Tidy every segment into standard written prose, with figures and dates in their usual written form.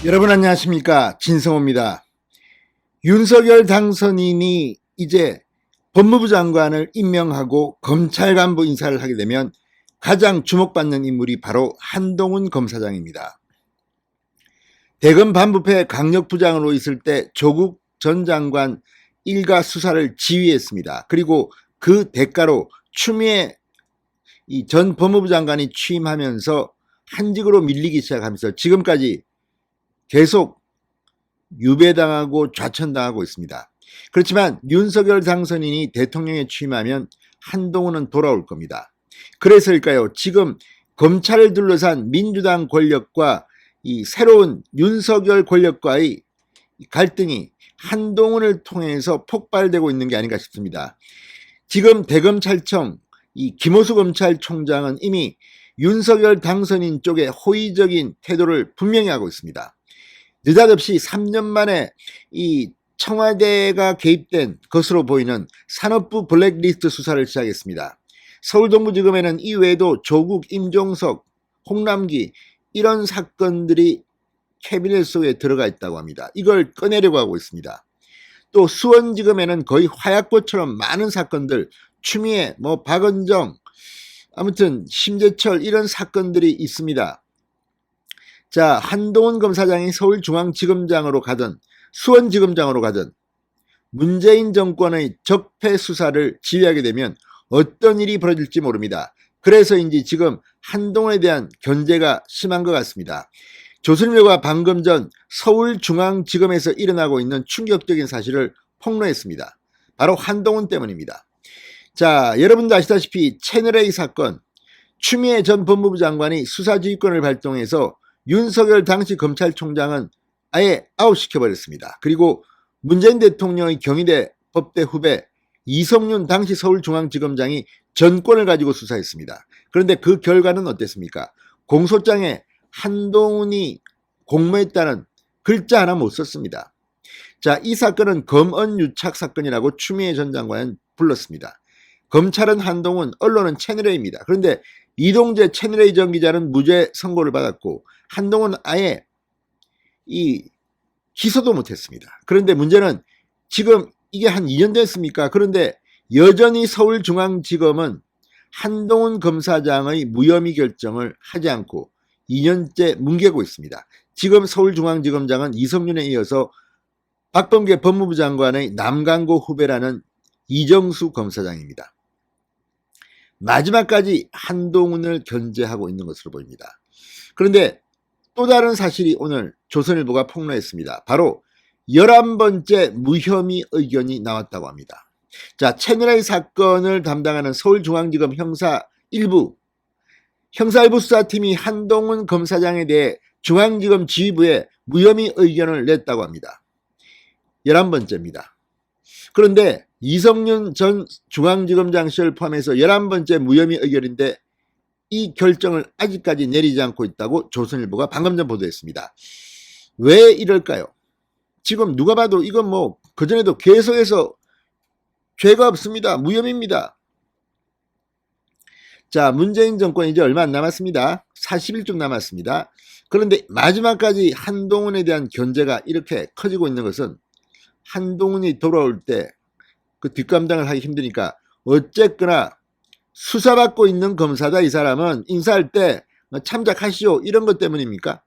여러분 안녕하십니까, 진성호입니다. 윤석열 당선인이 이제 법무부 장관을 임명하고 검찰 간부 인사를 하게 되면 가장 주목받는 인물이 바로 한동훈 검사장입니다. 대검 반부패 강력부장으로 있을 때 조국 전 장관 일가 수사를 지휘했습니다. 그리고 그 대가로 추미애 전 법무부 장관이 취임하면서 한직으로 밀리기 시작하면서 지금까지 계속 유배당하고 좌천당하고 있습니다. 그렇지만 윤석열 당선인이 대통령에 취임하면 한동훈은 돌아올 겁니다. 그래서일까요? 지금 검찰을 둘러싼 민주당 권력과 이 새로운 윤석열 권력과의 갈등이 한동훈을 통해서 폭발되고 있는 게 아닌가 싶습니다. 지금 대검찰청 김호수 검찰총장은 이미 윤석열 당선인 쪽에 호의적인 태도를 분명히 하고 있습니다. 느닷없이 3년 만에 이 청와대가 개입된 것으로 보이는 산업부 블랙리스트 수사를 시작했습니다. 서울동부지검에는 이외에도 조국, 임종석, 홍남기 이런 사건들이 캐비넷 속에 들어가 있다고 합니다. 이걸 꺼내려고 하고 있습니다. 또 수원지검에는 거의 화약고처럼 많은 사건들, 추미애, 박은정, 아무튼 심재철 이런 사건들이 있습니다. 자, 한동훈 검사장이 서울중앙지검장으로 가든 수원지검장으로 가든 문재인 정권의 적폐 수사를 지휘하게 되면 어떤 일이 벌어질지 모릅니다. 그래서인지 지금 한동훈에 대한 견제가 심한 것 같습니다. 조선일보가 방금 전 서울중앙지검에서 일어나고 있는 충격적인 사실을 폭로했습니다. 바로 한동훈 때문입니다. 자, 여러분도 아시다시피 채널A 사건, 추미애 전 법무부 장관이 수사지휘권을 발동해서 윤석열 당시 검찰총장은 아예 아웃시켜버렸습니다. 그리고 문재인 대통령의 경희대 법대 후배 이성윤 당시 서울중앙지검장이 전권을 가지고 수사했습니다. 그런데 그 결과는 어땠습니까? 공소장에 한동훈이 공모했다는 글자 하나 못 썼습니다. 자, 이 사건은 검언유착 사건이라고 추미애 전 장관은 불렀습니다. 검찰은 한동훈, 언론은 채널A입니다. 그런데 이동재 채널A 전 기자는 무죄 선고를 받았고 한동훈은 아예 기소도 못했습니다. 그런데 문제는 지금 이게 한 2년 됐습니까? 그런데 여전히 서울중앙지검은 한동훈 검사장의 무혐의 결정을 하지 않고 2년째 뭉개고 있습니다. 지금 서울중앙지검장은 이성윤에 이어서 박범계 법무부 장관의 남강고 후배라는 이정수 검사장입니다. 마지막까지 한동훈을 견제하고 있는 것으로 보입니다. 그런데 또 다른 사실이 오늘 조선일보가 폭로했습니다. 바로 11번째 무혐의 의견이 나왔다고 합니다. 자, 채널A 사건을 담당하는 서울중앙지검 형사 1부 수사팀이 한동훈 검사장에 대해 중앙지검 지휘부에 무혐의 의견을 냈다고 합니다. 11번째입니다. 그런데 이성윤 전 중앙지검장 씨를 포함해서 11번째 무혐의 의견인데 이 결정을 아직까지 내리지 않고 있다고 조선일보가 방금 전 보도했습니다. 왜 이럴까요? 지금 누가 봐도 이건 그전에도 계속해서 죄가 없습니다. 무혐의입니다. 자, 문재인 정권 이제 얼마 안 남았습니다. 40일 남았습니다. 그런데 마지막까지 한동훈에 대한 견제가 이렇게 커지고 있는 것은 한동훈이 돌아올 때 그 뒷감당을 하기 힘드니까 어쨌거나 수사받고 있는 검사다 이 사람은 인사할 때 참작하시오 이런 것 때문입니까?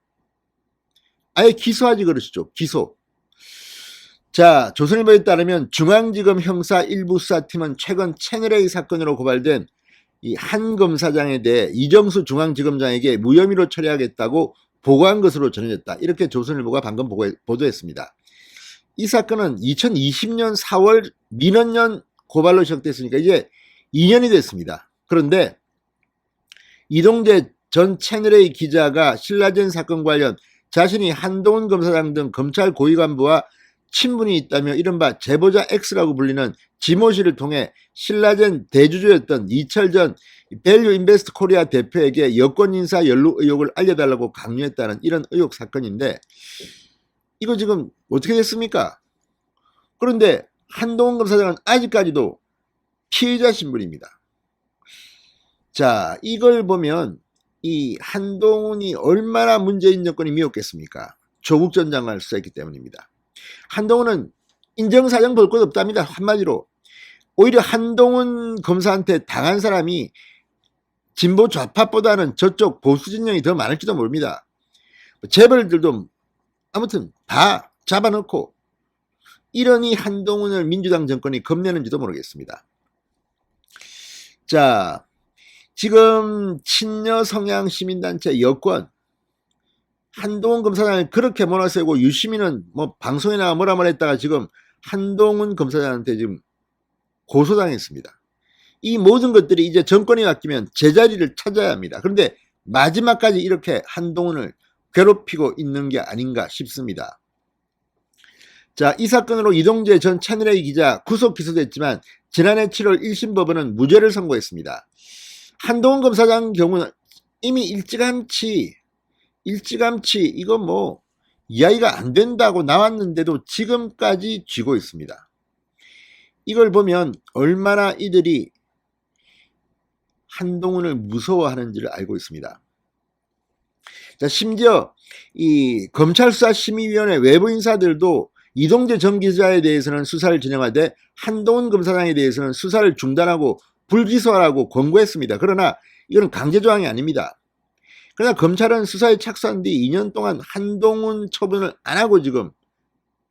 아예 기소하지 그러시죠. 기소. 자, 조선일보에 따르면 중앙지검 형사 1부 수사팀은 최근 채널A 사건으로 고발된 이 한 검사장에 대해 이정수 중앙지검장에게 무혐의로 처리하겠다고 보고한 것으로 전해졌다. 이렇게 조선일보가 방금 보도했습니다. 이 사건은 2020년 4월 민원년 고발로 시작됐으니까 이제 2년이 됐습니다. 그런데 이동재 전 채널A 기자가 신라젠 사건 관련 자신이 한동훈 검사장 등 검찰 고위 간부와 친분이 있다며 이른바 제보자 X라고 불리는 지모 씨를 통해 신라젠 대주주였던 이철 전 밸류 인베스트 코리아 대표에게 여권 인사 연루 의혹을 알려달라고 강요했다는 이런 의혹 사건인데 이거 지금 어떻게 됐습니까? 그런데 한동훈 검사장은 아직까지도 피의자 신분입니다. 자, 이걸 보면 이 한동훈이 얼마나 문재인 정권이 미웠겠습니까? 조국 전 장관을 수사했기 때문입니다. 한동훈은 인정사정 볼 것 없답니다. 한마디로 오히려 한동훈 검사한테 당한 사람이 진보 좌파보다는 저쪽 보수 진영이 더 많을지도 모릅니다. 재벌들도 아무튼 다 잡아놓고 이러니 한동훈을 민주당 정권이 겁내는지도 모르겠습니다. 자, 지금 친여 성향 시민단체 여권 한동훈 검사장을 그렇게 몰아세우고 유시민은 뭐 방송에 나가 뭐라 했다가 지금 한동훈 검사장한테 지금 고소당했습니다. 이 모든 것들이 이제 정권이 바뀌면 제자리를 찾아야 합니다. 그런데 마지막까지 이렇게 한동훈을 괴롭히고 있는 게 아닌가 싶습니다. 자, 이 사건으로 이동재 전 채널A 기자 구속 기소됐지만 지난해 7월 1심 법원은 무죄를 선고했습니다. 한동훈 검사장 경우는 이미 일찌감치 이거 뭐 이야기가 안 된다고 나왔는데도 지금까지 쥐고 있습니다. 이걸 보면 얼마나 이들이 한동훈을 무서워하는지를 알고 있습니다. 자, 심지어 이 검찰수사심의위원회 외부 인사들도 이동재 전 기자에 대해서는 수사를 진행하되 한동훈 검사장에 대해서는 수사를 중단하고 불기소하라고 권고했습니다. 그러나 이건 강제조항이 아닙니다. 그러나 검찰은 수사에 착수한 뒤 2년 동안 한동훈 처분을 안 하고 지금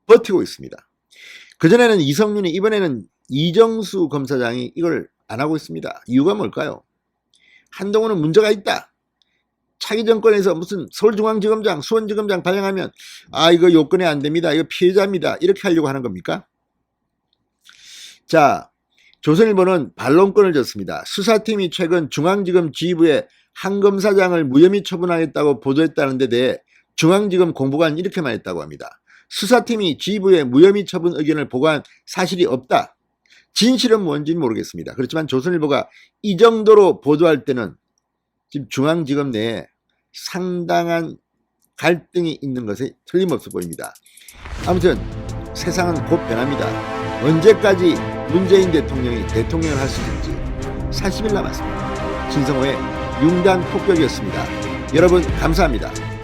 버티고 있습니다. 그전에는 이성윤이, 이번에는 이정수 검사장이 이걸 안 하고 있습니다. 이유가 뭘까요? 한동훈은 문제가 있다. 차기 정권에서 무슨 서울중앙지검장, 수원지검장 발령하면 이거 요건이 안 됩니다. 이거 피해자입니다. 이렇게 하려고 하는 겁니까? 자, 조선일보는 반론권을 줬습니다. 수사팀이 최근 중앙지검 지휘부에 한 검사장을 무혐의 처분하겠다고 보도했다는 데 대해 중앙지검 공보관은 이렇게 말했다고 합니다. 수사팀이 지휘부에 무혐의 처분 의견을 보고한 사실이 없다. 진실은 뭔지는 모르겠습니다. 그렇지만 조선일보가 이 정도로 보도할 때는 지금 중앙지검 내에 상당한 갈등이 있는 것이 틀림없어 보입니다. 아무튼 세상은 곧 변합니다. 언제까지 문재인 대통령이 대통령을 할 수 있을지 40일 남았습니다. 진성호의 융단 폭격이었습니다. 여러분 감사합니다.